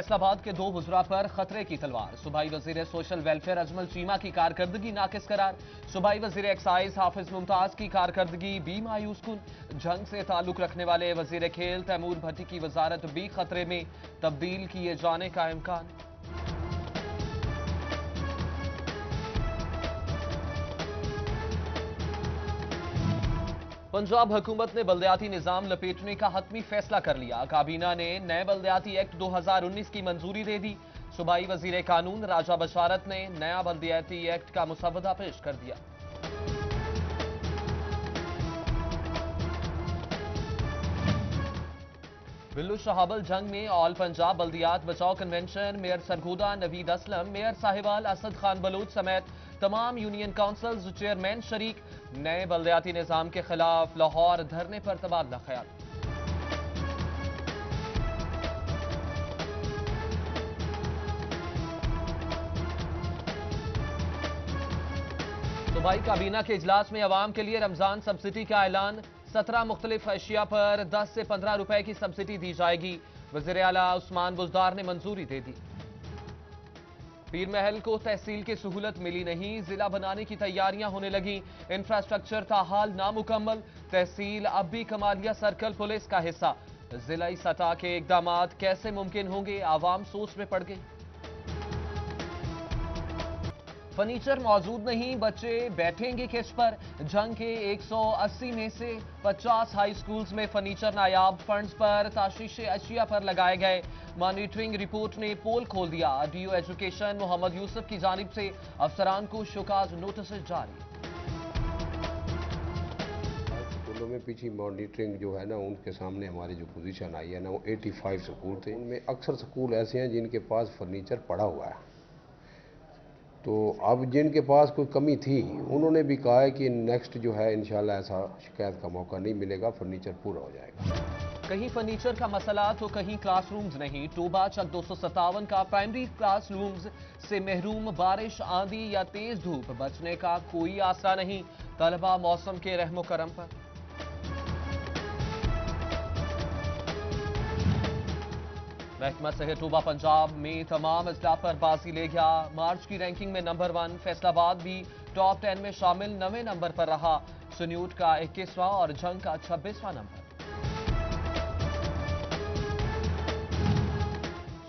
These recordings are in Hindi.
फैसलाबाद के 2 वुज़रा पर खतरे की तलवार। सूबाई वजीर सोशल वेलफेयर अजमल चीमा की कारकर्दगी नाकिस करार। सूबाई वजीर एक्साइज हाफिज मुमताज की कारकर्दगी भी मायूस कुन। जंग से ताल्लुक रखने वाले वजीर खेल तैमूर भट्टी की वजारत भी खतरे में, तब्दील किए जाने का इम्कान। पंजाब हुकूमत ने बल्दियाती निजाम लपेटने का हतमी फैसला कर लिया। काबीना ने नए बल्दियाती एक्ट 2019 की मंजूरी दे दी। सूबाई वजीर कानून राजा बशारत ने नया बल्दियाती एक्ट का मुसवदा पेश कर दिया। बिल्लू शहाबल जंग में ऑल पंजाब बल्दियात बचाओ convention mayor Sargodha Naveed Aslam, mayor Sahiwal Asad Khan Baloch समेत तमाम यूनियन काउंसिल्स चेयरमैन शरीक। नए बल्दियाती निजाम के खिलाफ लाहौर धरने पर तबादला ख्याल। सूबाई काबीना के इजलास में अवाम के लिए रमजान सब्सिडी का ऐलान। 17 मुख्तलिफ अशिया पर 10 से 15 रुपए की सब्सिडी दी जाएगी। वज़ीर आला उस्मान बुज़दार ने मंजूरी दे दी। पीर महल को तहसील की सहूलत मिली नहीं, जिला बनाने की तैयारियां होने लगी। इंफ्रास्ट्रक्चर ताहाल नामुकम्मल, तहसील अब भी कमालिया सर्कल पुलिस का हिस्सा। जिलाई सतह के इकदाम कैसे मुमकिन होंगे, आवाम सोच में पड़ गई। फर्नीचर मौजूद नहीं, बच्चे बैठेंगे किस पर। जंग के 180 में से 50 हाई स्कूल्स में फर्नीचर नायाब, फंड्स पर ताशीश अशिया पर लगाए गए। मॉनिटरिंग रिपोर्ट ने पोल खोल दिया। डीओ एजुकेशन मोहम्मद यूसुफ की जानिब से अफसरान को शोकाज नोटिस जारी। स्कूलों में पीछे मॉनिटरिंग जो है ना, उनके सामने हमारी जो पोजीशन आई है ना, वो 85 स्कूल थे। उनमें अक्सर स्कूल ऐसे हैं जिनके पास फर्नीचर पड़ा हुआ है। तो अब जिनके पास कोई कमी थी, उन्होंने भी कहा है कि नेक्स्ट जो है इंशाल्लाह ऐसा शिकायत का मौका नहीं मिलेगा, फर्नीचर पूरा हो जाएगा। कहीं फर्नीचर का मसला तो कहीं क्लासरूम्स नहीं। टोबा चक 257 का प्राइमरी क्लासरूम्स से महरूम, बारिश आंधी या तेज धूप बचने का कोई आसरा नहीं। तलबा मौसम के रहमो करम पर। महकमा सेहत टोबा पंजाब में तमाम अजला पर बाजी ले गया। मार्च की रैंकिंग में नंबर 1, फैसलाबाद भी टॉप 10 में शामिल 9वें नंबर पर रहा। सुन्यूट का 21वां और जंग का 26वां नंबर।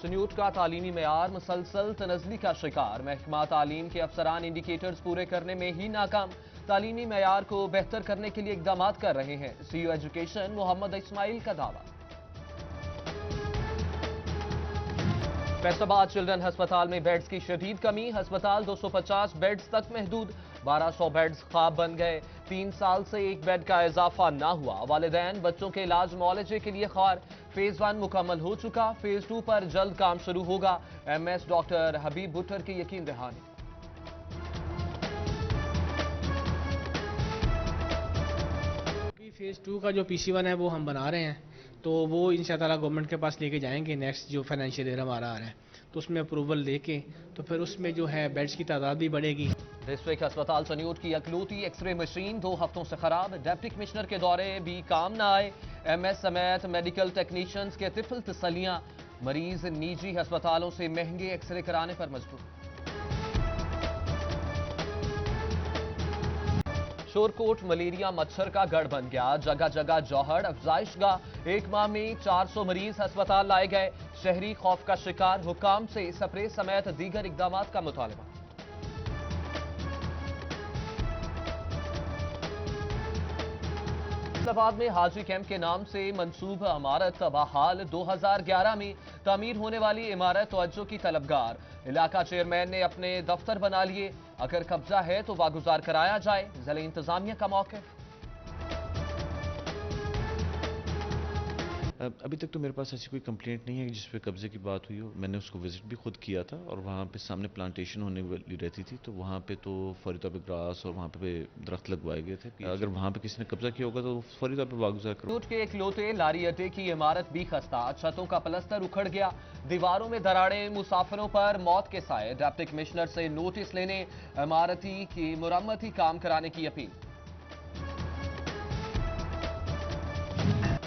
सुन्यूट का तालीमी मेयार मुसलसल तनज़ली का शिकार। महकमा तालीम के अफसरान इंडिकेटर्स पूरे करने में ही नाकाम। तालीमी मेयार को बेहतर करने के लिए इकदाम कर रहे हैं। सीईओ एजुकेशन मोहम्मद इस्माइल का दावा। फैसलाबाद चिल्ड्रन अस्पताल में बेड्स की शदीद कमी। अस्पताल 250 बेड्स तक महदूद। 1200 बेड्स ख्वाब बन गए। 3 साल से एक बेड का इजाफा ना हुआ। वालिदैन बच्चों के इलाज मुआलजे के लिए ख्वार। फेज 1 मुकम्मल हो चुका, फेज 2 पर जल्द काम शुरू होगा। एमएस डॉक्टर हबीब भुट्टर की यकीन दहानी। फेज 2 का जो PC1 है वो हम बना रहे हैं, तो वो इंशाअल्लाह गवर्नमेंट के पास लेके जाएंगे। नेक्स्ट जो फाइनेंशियल ईयर हमारा आ रहा है, तो उसमें अप्रूवल लेके तो फिर उसमें जो है बेड्स की तादाद भी बढ़ेगी। डिस्ट्रिक्ट अस्पताल सन्यूट की अकलौती एक्सरे मशीन 2 हफ्तों से खराब। डिप्टी कमिश्नर के दौरे भी काम न आए। एमएस समेत मेडिकल टेक्नीशियंस के तिफल तसलियां। मरीज निजी अस्पतालों से महंगे एक्सरे कराने पर मजबूर। शोरकोट मलेरिया मच्छर का गढ़ बन गया। जगह जगह जौहर अफजाइशगाह। 1 माह में 400 मरीज अस्पताल लाए गए। शहरी खौफ का शिकार। हुकाम से स्प्रे समेत दीगर इकदाम का मुतालबा। फैसलाबाद में हाजी कैंप के नाम से मंसूब इमारत तबाहाल। 2011 में तामीर होने वाली इमारत तवज्जो की तलबगार। इलाका चेयरमैन ने अपने दफ्तर बना लिए। अगर कब्जा है तो वागुजार कराया जाए। जिला इंतजामिया का मौक़िफ़। अभी तक तो मेरे पास ऐसी कोई कंप्लेंट नहीं है जिस पे कब्जे की बात हुई हो। मैंने उसको विजिट भी खुद किया था और वहाँ पे सामने प्लांटेशन होने वाली रहती थी, तो वहाँ पे तो फौरी तौर पे ग्रास और वहाँ पे दरख्त लगवाए गए थे। अगर वहाँ पे किसी ने कब्जा किया होगा तो फौरी तौर पे वागुजार करो। टूट के इकलौते लारी अड्डे की इमारत भी खस्ता। छतों का प्लस्तर उखड़ गया। दीवारों में दराड़ें। मुसाफिरों पर मौत के साए। डिप्टी कमिश्नर से नोटिस लेने इमारती की मुरम्मती काम कराने की अपील।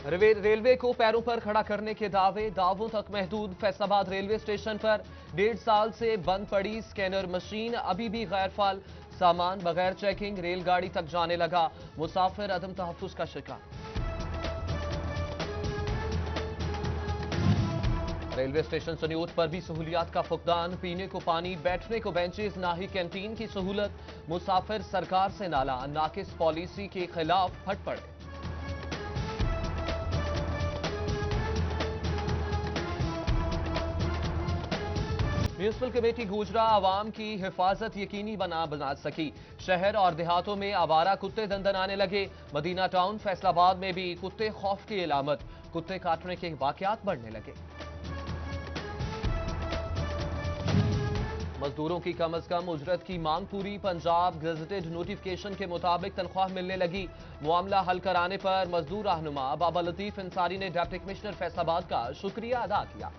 रेलवे को पैरों पर खड़ा करने के दावों तक महदूद। फैसलाबाद रेलवे स्टेशन पर 1.5 साल से बंद पड़ी स्कैनर मशीन अभी भी गैर फाल। सामान बगैर चेकिंग रेलगाड़ी तक जाने लगा। मुसाफिर अदम तहफ्फुज का शिकार। रेलवे स्टेशन सन्योत पर भी सहूलियात का फुकदान। पीने को पानी, बैठने को बेंचेस, ना ही कैंटीन की सहूलत। मुसाफिर सरकार से नाला, नाकिस पॉलिसी के खिलाफ फट पड़े। म्यूनिसिपल कमेटी गुजरा आवाम की हिफाजत यकीनी बना सकी। शहर और देहातों में आवारा कुत्ते दंदनाने लगे। मदीना टाउन फैसलाबाद में भी कुत्ते खौफ की इलामत। कुत्ते काटने के वाकयात बढ़ने लगे। मजदूरों की कम अज कम उजरत की मांग पूरी। पंजाब गजटेड नोटिफिकेशन के मुताबिक तनख्वाह मिलने लगी। मामला हल कराने पर मजदूर रहनुमा बाबा लतीफ अंसारी ने डिप्टी कमिश्नर फैसलाबाद का शुक्रिया अदा किया।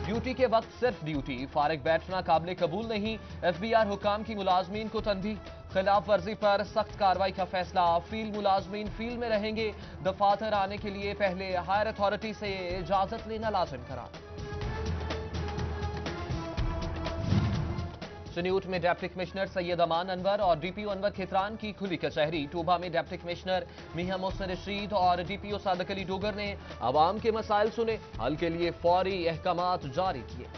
ड्यूटी के वक्त सिर्फ ड्यूटी, फारिग बैठना काबिल कबूल नहीं। FBI हुकाम की मुलाजमीन को तनबीह। खिलाफ वर्जी पर सख्त कार्रवाई का फैसला। फील्ड मुलाजमीन फील्ड में रहेंगे। दफातर आने के लिए पहले हायर अथॉरिटी से इजाजत लेना लाजिम करार। सन्योट में डिप्टी कमिश्नर सैयद अमान अनवर और DPO अनवर खितरान की खुली कचहरी। टोबा में डिप्टी कमिश्नर मियां मोहसिन रशीद और DPO सादक अली डोगर ने आवाम के मसाइल सुने। हल के लिए फौरी अहकामात जारी किए।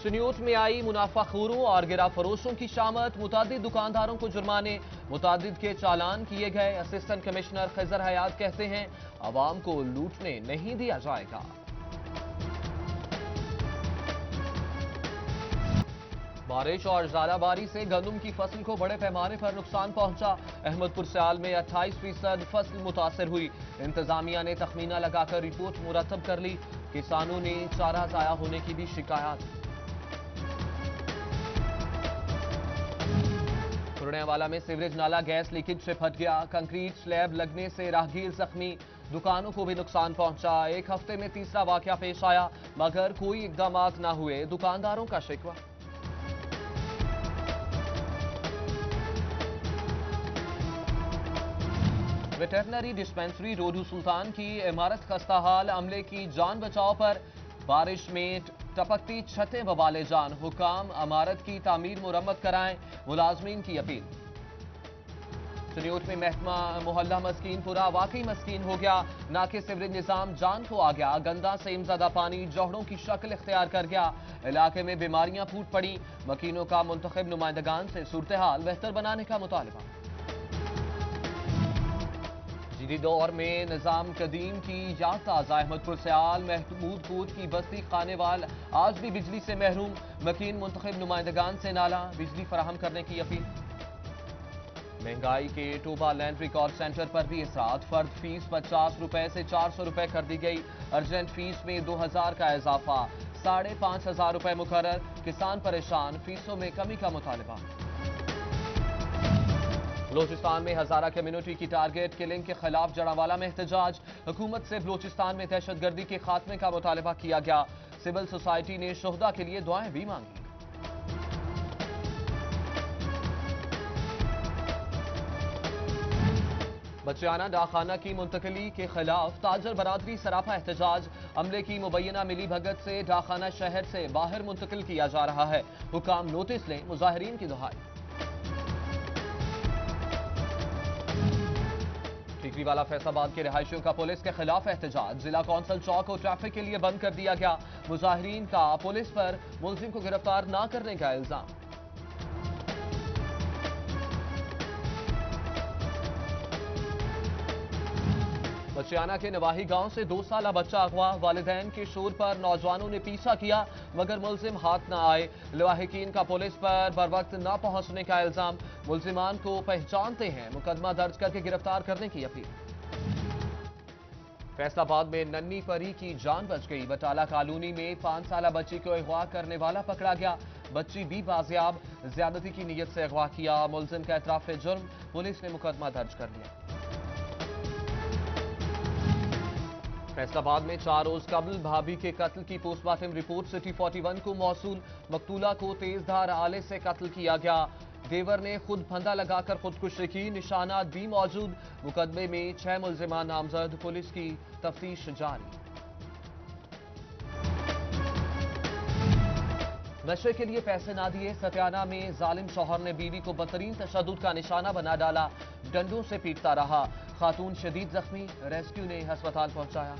सन्योट में आई मुनाफाखोरों और गिरा फरोशों की शामत। मुतादिद दुकानदारों को जुर्माने, मुतादिद के चालान किए गए। असिस्टेंट कमिश्नर खजर हयात कहते हैं आवाम को लूटने नहीं दिया जाएगा। बारिश और ज़ालाबारी से गंदम की फसल को बड़े पैमाने पर नुकसान पहुंचा। अहमदपुर सियाल में 28% फसल मुतासर हुई। इंतजामिया ने तखमीना लगाकर रिपोर्ट मुरतब कर ली। किसानों ने चारा जाया होने की भी शिकायत। पुरनेवाला में सीवरेज नाला गैस लीकेज से फट गया। कंक्रीट स्लैब लगने से राहगीर जख्मी। दुकानों को भी नुकसान पहुंचा। एक हफ्ते में तीसरा वाकया पेश आया मगर कोई इकदाम न हुए, दुकानदारों का शिकवा। वेटरनरी डिस्पेंसरी रोडू सुल्तान की इमारत खस्ता हाल। अमले की जान बचाव पर बारिश में टपकती छतें बवाले जान। हुकाम इमारत की तामीर मुरम्मत कराएं, मुलाजमीन की अपील। सन्योट में महकमा मोहल्ला मस्कीनपुरा वाकई मस्कीन हो गया। ना कि सीवरेज निजाम जान को आ गया। गंदा सेमज़दा पानी जौहरों की शक्ल इख्तियार कर गया। इलाके में बीमारियां फूट पड़ी। मकीनों का मुंतखब नुमाइंदगान से सूरत हाल बेहतर बनाने का मुतालबा। जदीद दौर में निजाम कदीम की याद ताज़ा। अहमदपुर सियाल महमूद कोट की बस्ती खानेवाल आज भी बिजली से महरूम। मकीन मुंतखब नुमाइंदगान से नाला बिजली फराहम करने की अपील। महंगाई के टोबा लैंड रिकॉर्ड सेंटर पर भी असरात। फर्द फीस 50 रुपए से 400 रुपए कर दी गई। अर्जेंट फीस में 2000 का इजाफा। 5500 रुपए मुकर्रर। किसान परेशान, फीसों में कमी का मुतालबा। बलोचिस्तान में हजारा कम्युनिटी की टारगेट किलिंग के खिलाफ जड़ावाला में एहतजाज। हुकूमत से बलोचिस्तान में दहशतगर्दी के खात्मे का मुतालबा किया गया। सिविल सोसाइटी ने शोहदा के लिए दुआएं भी मांगी। बच्चियाना डाकखाना की मुंतकली के खिलाफ ताजर बरादरी सरापा एहतजाज। अमले की मुबैना मिली भगत से डाकखाना शहर से बाहर मुंतकिल किया जा रहा है। हुकाम नोटिस लें, मुजाहिरीन की दुहाई। टिकरीवाला फैसलाबाद के रिहायशियों का पुलिस के खिलाफ एहतजाज। जिला कौंसल चौक को ट्रैफिक के लिए बंद कर दिया गया। मुजाहिरीन का पुलिस पर मुलजिम को गिरफ्तार न करने का इल्जाम। बच्चियाना के नवाही गांव से 2 साला बच्चा अगवा। वालिदैन के शोर पर नौजवानों ने पीछा किया मगर मुलजिम हाथ न आए। लवाहिकीन का पुलिस पर बरवक्त न पहुंचने का इल्जाम। मुलजिमान को पहचानते हैं, मुकदमा दर्ज करके गिरफ्तार करने की अपील। फैसलाबाद में नन्ही परी की जान बच गई। बटाला कॉलोनी में 5 साला बच्ची को अगवा करने वाला पकड़ा गया। बच्ची भी बाजियाब। ज्यादती की नीयत से अगवा किया। मुलजिम का एतराफ जुर्म। पुलिस ने मुकदमा दर्ज कर लिया। फैसलाबाद में 4 रोज कबल भाभी के कत्ल की पोस्टमार्टम रिपोर्ट सिटी 41 को मौसूल। मकतूला को तेजधार आले से कत्ल किया गया। देवर ने खुद फंदा लगाकर खुदकुशी की, निशानात भी मौजूद। मुकदमे में 6 मुल्जिमान नामजद, पुलिस की तफ्तीश जारी। नशे के लिए पैसे ना दिए, सत्याना में जालिम शौहर ने बीवी को बदतरीन तशद्दुद का निशाना बना डाला, डंडों से पीटता रहा। खातून शदीद जख्मी, रेस्क्यू ने अस्पताल पहुंचाया।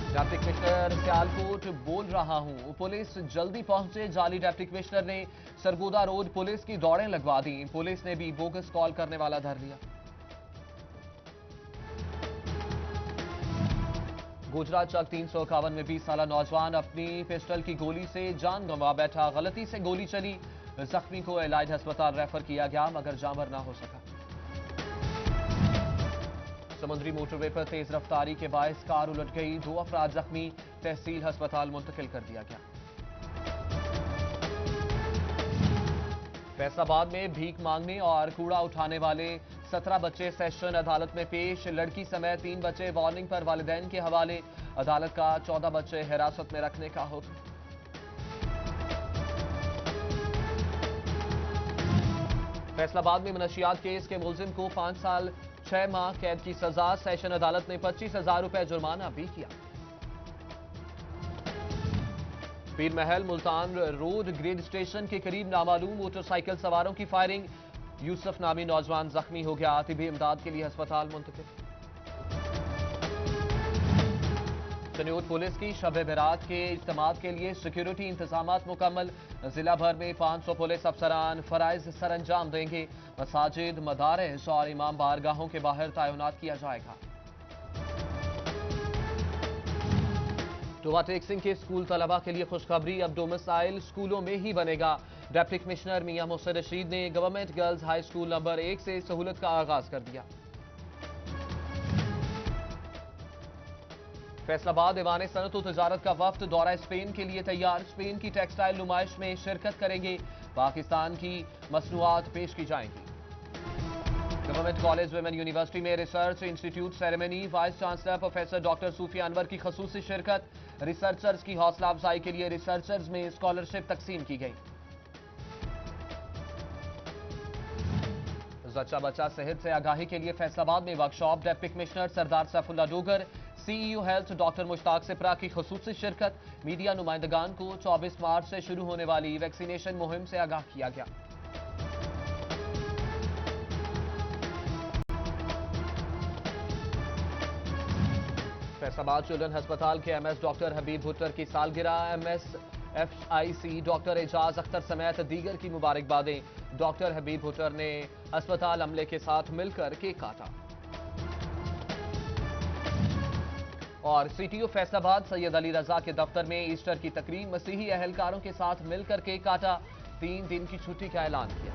डिप्टी कमिश्नर सियालकोट बोल रहा हूं, पुलिस जल्दी पहुंचे। जाली डिप्टी कमिश्नर ने सरगोदा रोड पुलिस की दौड़ें लगवा दी। पुलिस ने भी बोगस कॉल करने वाला धर लिया। गुजरात चक 351 में 20 साला नौजवान अपनी पिस्टल की गोली से जान गंवा बैठा। गलती से गोली चली, जख्मी को एलाइड अस्पताल रेफर किया गया मगर जामर ना हो सका। समुद्री मोटरवे पर तेज रफ्तारी के बायस कार उलट गई, 2 अफराद जख्मी, तहसील अस्पताल मुंतकिल कर दिया गया। फैसलाबाद में भीख मांगने और कूड़ा उठाने वाले 17 बच्चे सेशन अदालत में पेश। लड़की समेत 3 बच्चे वार्निंग पर वालिदैन के हवाले। अदालत का 14 बच्चे हिरासत में रखने का हुक्म। फैसलाबाद में मनशियात केस के मुलजिम को 5 साल 6 माह कैद की सजा। सेशन अदालत ने 25,000 रुपए जुर्माना भी किया। पीर महल मुल्तान रोड ग्रेड स्टेशन के करीब नामालूम मोटरसाइकिल सवारों की फायरिंग। यूसुफ नामी नौजवान जख्मी हो गया, तिबी इमदाद के लिए अस्पताल मुंतकिल। चन्योट पुलिस की शब बरात के इज्तिमात के लिए सिक्योरिटी इंतजामात मुकम्मल। जिला भर में 500 पुलिस अफसरान फराइज सर अंजाम देंगे। मसाजिद, मदारिस और इमाम बारगाहों के बाहर तैनात किया जाएगा। ओवरटेक्सिंग के स्कूल तलबा के लिए खुशखबरी, अब डोमिसाइल स्कूलों में ही बनेगा। डिप्टी कमिश्नर मियां मोहसिन रशीद ने government girls high school number 1 से सहूलत का आगाज कर दिया। फैसलाबाद ऐवान सनत व तजारत का वफ्द दौरा स्पेन के लिए तैयार। स्पेन की टेक्सटाइल नुमाइश में शिरकत करेंगे। पाकिस्तान की मसनूआत पेश की जाएंगी। गवर्नमेंट कॉलेज वुमेन यूनिवर्सिटी में research institute ceremony. Vice chancellor professor doctor Sufia Anwar की खसूसी शिरकत। रिसर्चर्स की हौसला अफजाई के लिए रिसर्चर्स में स्कॉलरशिप तकसीम की गई। जच्चा बच्चा सेहत से आगाही के लिए फैसलाबाद में workshop. Deputy commissioner Sardar Saifullah Dogar, CEO health doctor Mushtaq Sipra की खसूसी शिरकत। मीडिया नुमाइंदगान को 24 मार्च से शुरू होने वाली वैक्सीनेशन मुहिम से आगाह किया गया। फैसलाबाद चिल्ड्रन अस्पताल के एमएस डॉक्टर हबीब भुट्टर की सालगिरह। एमएसएफआईसी डॉक्टर एजाज अख्तर समेत दीगर की मुबारकबादें। डॉक्टर हबीब भुट्टर ने अस्पताल अमले के साथ मिलकर केक काटा। और सीटीओ फैसलाबाद सैयद अली रजा के दफ्तर में ईस्टर की तकरीब। मसीही अहलकारों के साथ मिलकर केक काटा, 3 दिन की छुट्टी का ऐलान किया।